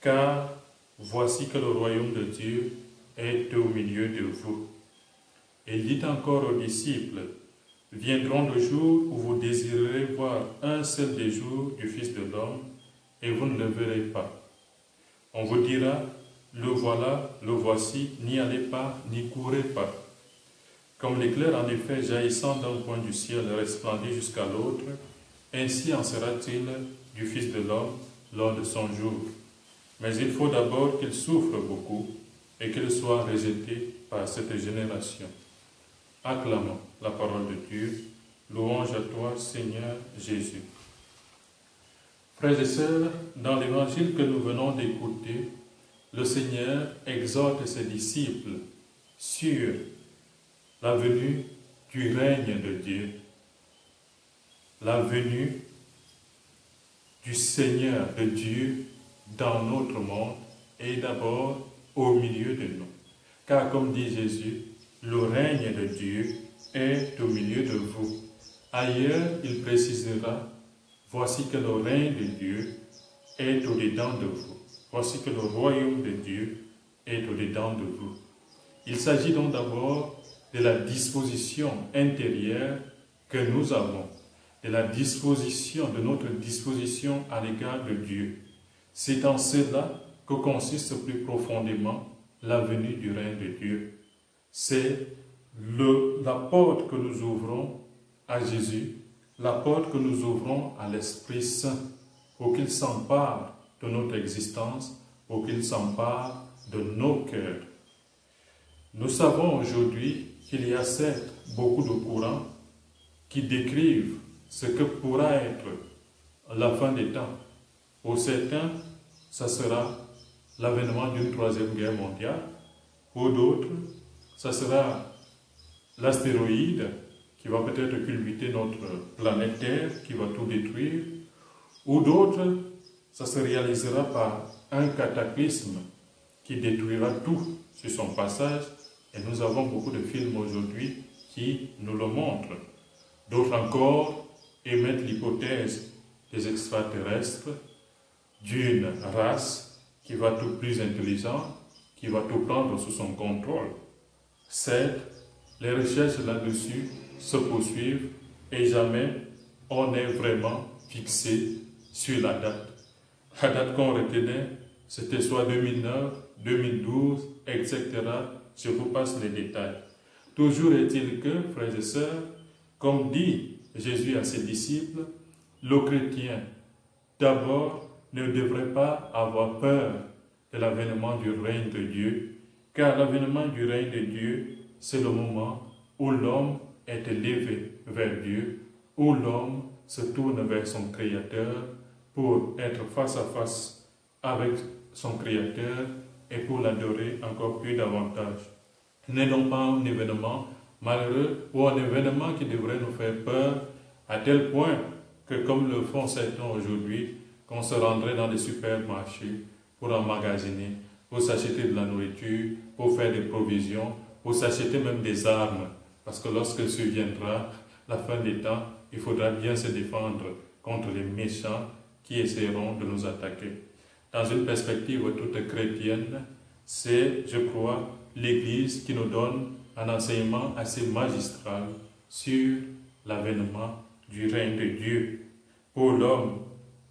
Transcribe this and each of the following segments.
car voici que le royaume de Dieu est au milieu de vous. Et il dit encore aux disciples, viendront des jours où vous désirerez voir un seul des jours du Fils de l'homme, et vous ne le verrez pas. On vous dira, le voilà, le voici, n'y allez pas, n'y courez pas. Comme l'éclair en effet jaillissant d'un point du ciel resplendit jusqu'à l'autre, ainsi en sera-t-il du Fils de l'homme lors de son jour. Mais il faut d'abord qu'il souffre beaucoup et qu'il soit rejeté par cette génération. Acclamons la parole de Dieu. Louange à toi, Seigneur Jésus. Frères et sœurs, dans l'évangile que nous venons d'écouter, le Seigneur exhorte ses disciples sur la venue du règne de Dieu, la venue du Seigneur de Dieu dans notre monde et d'abord au milieu de nous. Car comme dit Jésus, le règne de Dieu est au milieu de vous. Ailleurs, il précisera, voici que le règne de Dieu est au-dedans de vous. Voici que le royaume de Dieu est au-dedans de vous. Il s'agit donc d'abord de la disposition intérieure que nous avons, de la disposition, de notre disposition à l'égard de Dieu. C'est en cela que consiste plus profondément la venue du règne de Dieu. C'est la porte que nous ouvrons à Jésus, la porte que nous ouvrons à l'Esprit Saint pour qu'il s'empare de notre existence, pour qu'il s'empare de nos cœurs. Nous savons aujourd'hui qu'il y a certes beaucoup de courants qui décrivent ce que pourra être la fin des temps. Pour certains, ça sera l'avènement d'une troisième guerre mondiale. Pour d'autres, ça sera l'astéroïde qui va peut-être culbuter notre planète Terre, qui va tout détruire. Ou d'autres, ça se réalisera par un cataclysme qui détruira tout sur son passage. Et nous avons beaucoup de films aujourd'hui qui nous le montrent. D'autres encore émettent l'hypothèse des extraterrestres, d'une race qui va tout plus intelligente, qui va tout prendre sous son contrôle. Certes, les recherches là-dessus se poursuivent et jamais on n'est vraiment fixé sur la date. La date qu'on retenait, c'était soit 2009, 2012, etc. Je vous passe les détails. Toujours est-il que, frères et sœurs, comme dit Jésus à ses disciples, le chrétien, d'abord, ne devrait pas avoir peur de l'avènement du règne de Dieu, car l'avènement du règne de Dieu, c'est le moment où l'homme est élevé vers Dieu, où l'homme se tourne vers son Créateur pour être face à face avec son Créateur et pour l'adorer encore plus davantage. N'est donc pas un événement malheureux ou un événement qui devrait nous faire peur à tel point que, comme le font certains aujourd'hui, qu'on se rendrait dans les supermarchés pour emmagasiner, pour s'acheter de la nourriture, pour faire des provisions, pour s'acheter même des armes. Parce que lorsque surviendra la fin des temps, il faudra bien se défendre contre les méchants qui essaieront de nous attaquer. Dans une perspective toute chrétienne, c'est, je crois, l'Église qui nous donne un enseignement assez magistral sur l'avènement du règne de Dieu. Pour l'homme,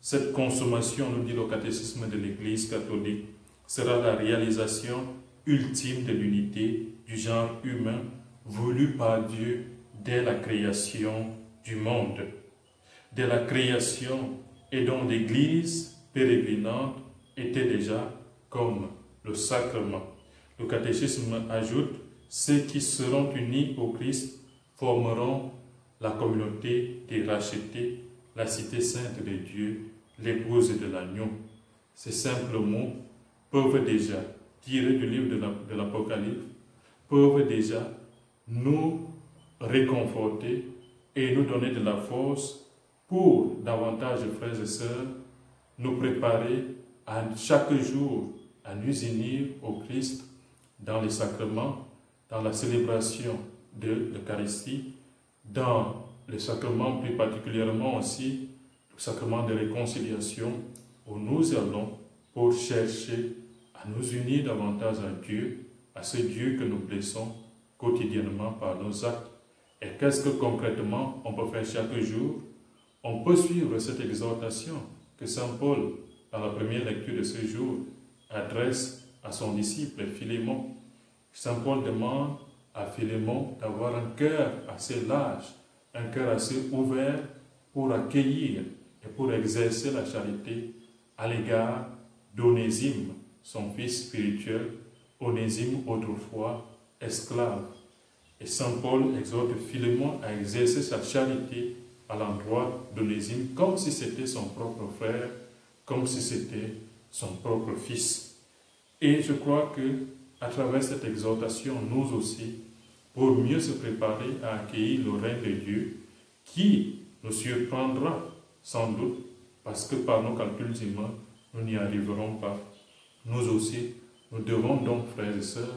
cette consommation, nous dit le catéchisme de l'Église catholique, sera la réalisation ultime de l'unité du genre humain voulue par Dieu dès la création du monde. Dès la création, et dont l'Église pérégrinante était déjà comme le sacrement. Le catéchisme ajoute, ceux qui seront unis au Christ formeront la communauté des rachetés, la cité sainte de Dieu, l'épouse de l'agneau. Ces simples mots peuvent déjà, tirés du livre de l'Apocalypse, peuvent déjà nous réconforter et nous donner de la force pour davantage, frères et sœurs, nous préparer à chaque jour à nous unir au Christ dans les sacrements, dans la célébration de l'Eucharistie, dans les sacrements, plus particulièrement aussi le sacrement de réconciliation, où nous allons pour chercher à nous unir davantage à Dieu, à ce Dieu que nous blessons quotidiennement par nos actes. Et qu'est-ce que concrètement on peut faire chaque jour? On peut suivre cette exhortation que Saint Paul, dans la première lecture de ce jour, adresse à son disciple Philémon. Saint Paul demande à Philémon d'avoir un cœur assez large, un cœur assez ouvert pour accueillir et pour exercer la charité à l'égard d'Onésime, son fils spirituel, Onésime autrefois esclave. Et Saint Paul exhorte Philémon à exercer sa charité à l'endroit d'Onésime comme si c'était son propre frère, comme si c'était son propre fils. Et je crois que à travers cette exhortation, nous aussi, pour mieux se préparer à accueillir le règne de Dieu, qui nous surprendra sans doute, parce que par nos calculs humains, nous n'y arriverons pas. Nous aussi, nous devons donc, frères et sœurs,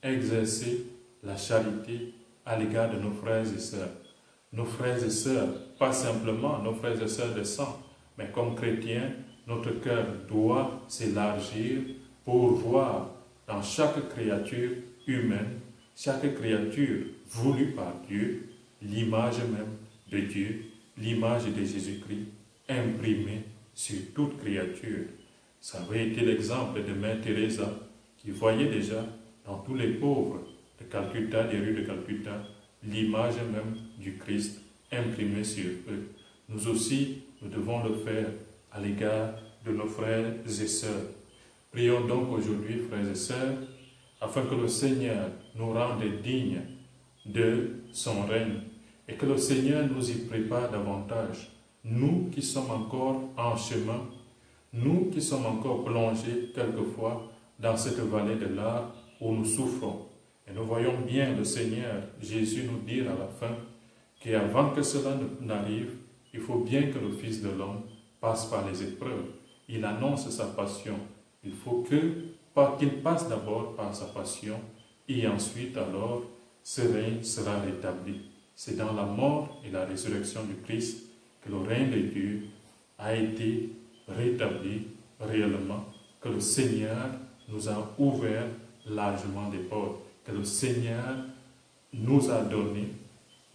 exercer la charité à l'égard de nos frères et sœurs. Nos frères et sœurs, pas simplement nos frères et sœurs de sang, mais comme chrétiens, notre cœur doit s'élargir pour voir dans chaque créature humaine, chaque créature voulue par Dieu, l'image même de Dieu, l'image de Jésus-Christ imprimée sur toute créature. Ça avait été l'exemple de Mère Teresa qui voyait déjà dans tous les pauvres de Calcutta, des rues de Calcutta, l'image même du Christ imprimée sur eux. Nous aussi, nous devons le faire à l'égard de nos frères et sœurs. Prions donc aujourd'hui, frères et sœurs, afin que le Seigneur nous rende dignes de son règne et que le Seigneur nous y prépare davantage. Nous qui sommes encore en chemin, nous qui sommes encore plongés quelquefois dans cette vallée de l'art où nous souffrons. Et nous voyons bien le Seigneur Jésus nous dire à la fin qu'avant que cela n'arrive, il faut bien que le Fils de l'homme passe par les épreuves. Il annonce sa passion. Il faut qu'il passe d'abord par sa passion et ensuite alors ce règne sera rétabli. C'est dans la mort et la résurrection du Christ que le règne de Dieu a été rétabli réellement, que le Seigneur nous a ouvert largement des portes, que le Seigneur nous a donné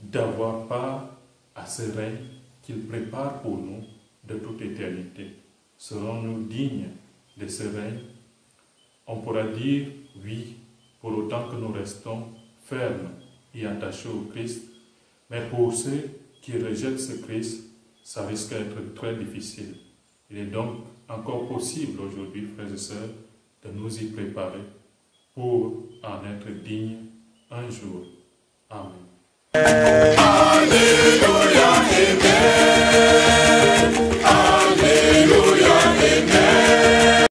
d'avoir part à ce règne qu'il prépare pour nous de toute éternité. Serons-nous dignes de ce règne? On pourra dire oui, pour autant que nous restons fermes et attachés au Christ, mais pour ceux qui rejettent ce Christ, ça risque d'être très difficile. Il est donc encore possible aujourd'hui, frères et sœurs, de nous y préparer pour en être dignes un jour. Amen. Alléluia, Amen.